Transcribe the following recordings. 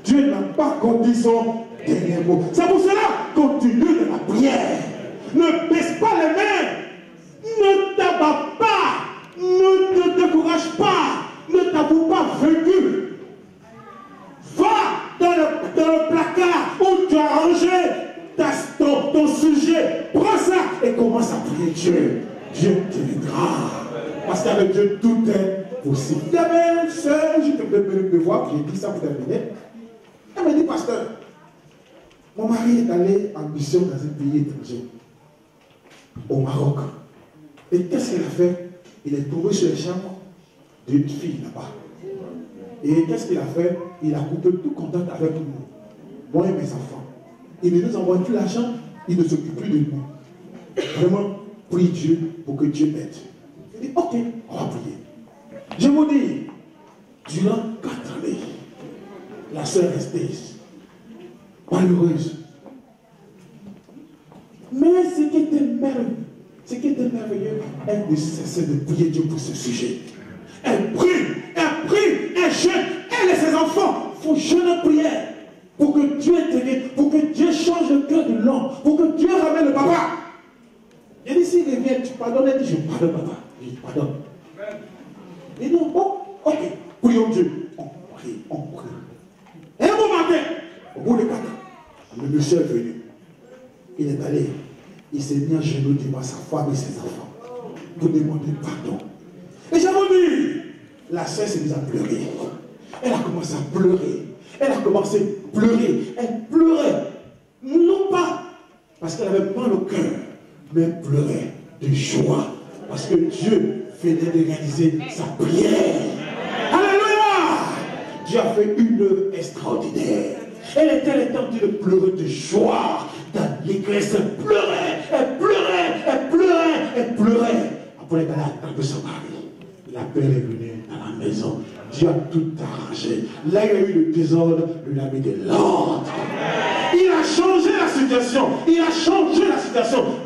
Dieu n'a pas encore dit son dernier mot. C'est pour cela, continue de la prière. Ne baisse pas les mains. Ne t'abats pas. Ne te décourage pas. Ne t'avoue pas vaincu. Va dans le placard où tu as rangé ton sujet. Prends ça et commence à prier Dieu. Dieu t'aidera. Parce qu'avec Dieu, tout est possible. Il y avait une soeur, je te voir, j'ai dit ça pour terminer. Elle m'a dit, pasteur, mon mari est allé en mission dans un pays étranger, au Maroc. Et qu'est-ce qu'il a fait? Il est tombé sur les chambres d'une fille là-bas. Et qu'est-ce qu'il a fait? Il a coupé tout contact avec nous, moi et mes enfants. Il ne nous envoie plus l'argent, il ne s'occupe plus de nous. Vraiment, prie Dieu pour que Dieu m'aide. Il dit, ok, on va prier. Je vous dis, durant 4 années, la sœur est restée malheureuse. Mais ce qui était merveilleux, elle ne cessait de prier Dieu pour ce sujet. Elle prie, elle jeûne, elle et ses enfants font jeûner prière pour que Dieu intervienne, pour que Dieu change le cœur de l'homme, pour que Dieu ramène le papa. Il dit, s'il revient, tu pardonnes, elle dit, je pardonne papa, je pardonne. Il dit, bon, ok, prions Dieu. On prie. Et un bon matin, au bout de 4 ans, le monsieur est venu. Il est allé, il s'est mis à genoux devant sa femme et ses enfants pour demander pardon. Et j'ai dit, la sœur s'est mise à pleurer. Elle a commencé à pleurer. Elle pleurait. Non pas parce qu'elle avait mal au cœur, mais elle pleurait de joie. Parce que Dieu venait de réaliser sa prière. Alléluia! Dieu a fait une œuvre extraordinaire. Elle était en train de pleurer de joie. Dans l'église, elle pleurait. Après, elle a attendu son mari. La paix est venue dans la maison. Dieu a tout arrangé. Là, il y a eu le désordre, lui a mis de l'ordre. Il a changé la situation.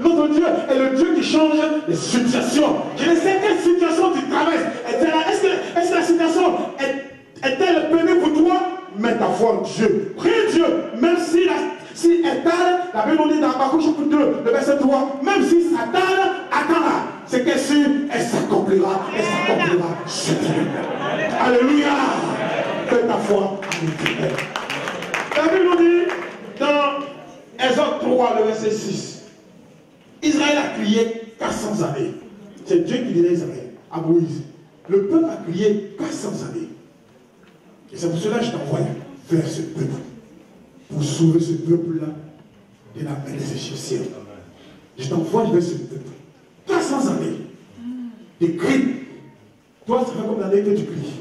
Notre Dieu est le Dieu qui change les situations. Je ne sais quelle situation tu traverses. Est-ce que la situation est-elle pénible pour toi? Mets ta foi en Dieu. Prie Dieu. Même si elle tarde, la Bible dit dans Habakkuk chapitre 2, le verset 3, même si ça tarde, attends-la. C'est qu'elle s'accomplira. Alléluia. Fais ta foi en Dieu. La Bible nous dit dans Exode 3, le verset 6, Israël a crié 400 années. C'est Dieu qui dit à Israël, à Moïse. Le peuple a crié 400 années. Et c'est pour cela que je t'envoie vers ce peuple. Pour sauver ce peuple-là de la main des Égyptiens. Je t'envoie vers ce peuple. 400 années de cris. Toi, ça fait combien d'années que tu cries?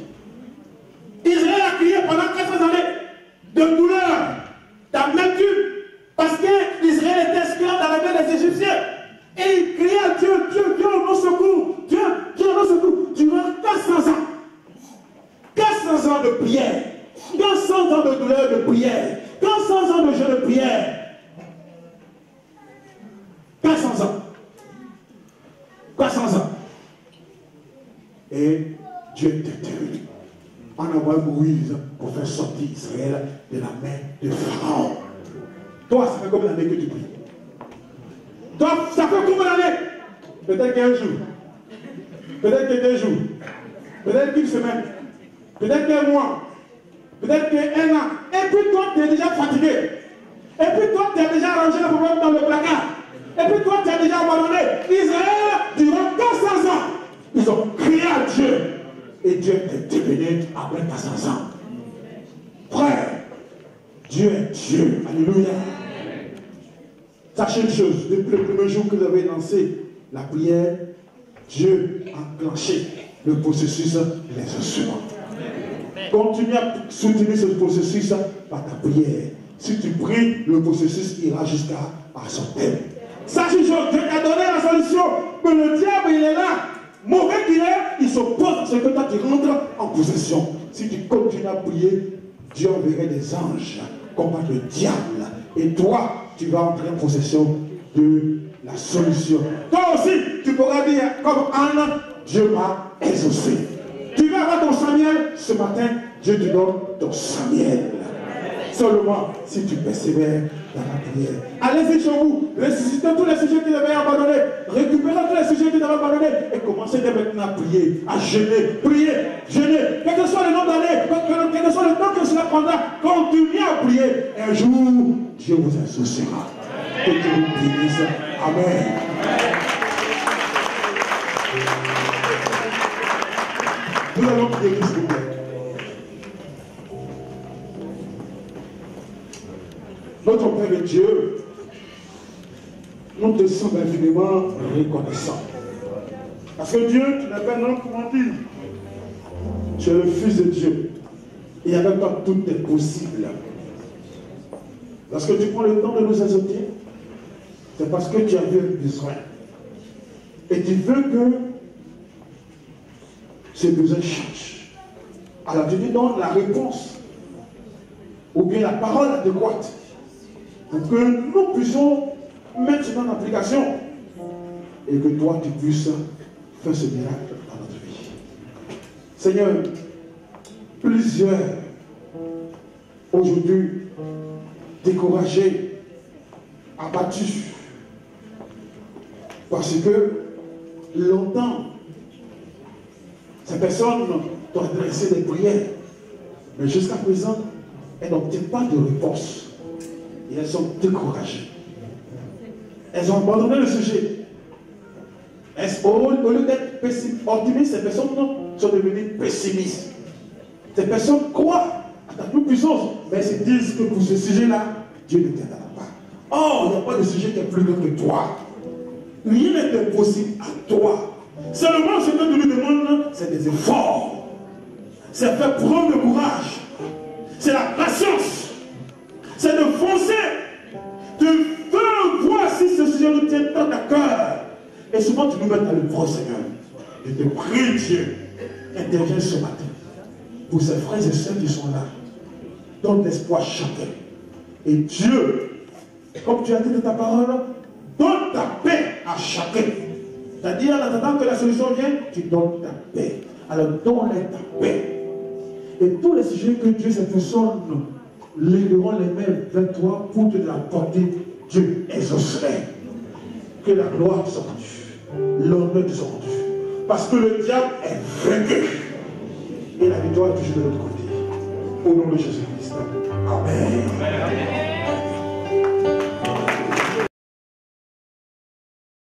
Israël a crié pendant 400 années de douleur, d'amertume, parce que Israël était esclave dans la main des Égyptiens. Et il criait à Dieu, Dieu, au secours, Dieu, au secours, durant 400 ans. 400 ans de prière, 400 ans de douleur de prière, 400 ans de jeûne de prière. 400 ans. 400 ans. Et Dieu est intervenu. On envoie Moïse pour faire sortir Israël de la main de Pharaon. Toi, ça fait combien d'années que tu pries? Toi, ça fait combien d'années? Peut-être qu'un jour. Peut-être que 2 jours. Peut-être qu'une semaine. Peut-être qu'un mois. Peut-être qu'un an. Et puis toi, tu es déjà fatigué. Et puis toi, tu as déjà rangé le problème dans le placard. Et puis toi, tu as déjà abandonné. Israël, durant 400 ans, ils ont crié à Dieu. Et Dieu est devenu après 400 ans. Frère, Dieu est Dieu. Alléluia. Sachez une chose, depuis le premier jour que vous avez lancé la prière, Dieu a enclenché le processus des instruments. Continue à soutenir ce processus par ta prière. Si tu pries, le processus ira jusqu'à son terme. Sache une chose, Dieu t'a donné la solution, mais le diable, il est là. Mauvais qu'il est, il s'oppose à ce que toi tu rentres en possession. Si tu continues à prier, Dieu enverrait des anges combattre le diable. Et toi, tu vas entrer en possession de la solution. Toi aussi, tu pourras dire, comme Anne, Dieu m'a exaucé. Tu vas avoir ton Samuel ce matin, Dieu te donne ton Samuel. Seulement si tu persévères dans la prière. Allez-y chez vous, ressuscitez tous les sujets qui avaient abandonnés, récupérez tous les sujets qui avaient abandonnés et commencez dès maintenant à prier, à jeûner, prier, jeûner, quel que soit le nombre d'années, quel que soit le temps que cela prendra, continuez à prier. Un jour, Dieu vous associera. Que Dieu vous bénisse. Amen. Nous allons prier, s'il vous plaît. Notre Père et Dieu, nous te sommes infiniment reconnaissants. Parce que Dieu, tu n'es pas un homme pour mentir. Tu es le Fils de Dieu. Et avec toi, tout est possible. Lorsque tu prends le temps de nous exhorter, c'est parce que tu as eu un besoin. Et tu veux que ce besoin change. Alors tu te donnes la réponse, ou bien la parole adéquate, pour que nous puissions mettre cela en application et que toi tu puisses faire ce miracle dans notre vie. Seigneur, plusieurs aujourd'hui découragés, abattus, parce que longtemps ces personnes t'ont adressé des prières, mais jusqu'à présent elles n'obtiennent pas de réponse. Et elles sont découragées. Elles ont abandonné le sujet. Au lieu d'être optimistes, ces personnes sont devenues pessimistes. Ces personnes croient à ta toute-puissance, mais elles se disent que pour ce sujet-là, Dieu ne t'aidera pas. Or, il n'y a pas de sujet qui est plus grand que toi. Rien n'est impossible à toi. Seulement, ce que tu nous demandes, c'est des efforts. C'est faire preuve de courage. C'est la patience. C'est de foncer, de faire voir si ce sujet nous tient tant à cœur. Et souvent tu nous mets dans le bras, Seigneur. Je te prie, Dieu, interviens ce matin pour ces frères et sœurs qui sont là. Donne l'espoir à chacun. Et Dieu, comme tu as dit de ta parole, donne ta paix à chacun. C'est-à-dire, en attendant que la solution vienne, tu donnes ta paix. Alors donne-leur ta paix. Et tous les sujets que Dieu cette personne lèveront les mains vers toi pour te l'apporter, Dieu exaucerait. Que la gloire te soit rendue, l'honneur te soit rendu. Parce que le diable est vaincu. Et la victoire est toujours de l'autre côté. Au nom de Jésus-Christ. Amen.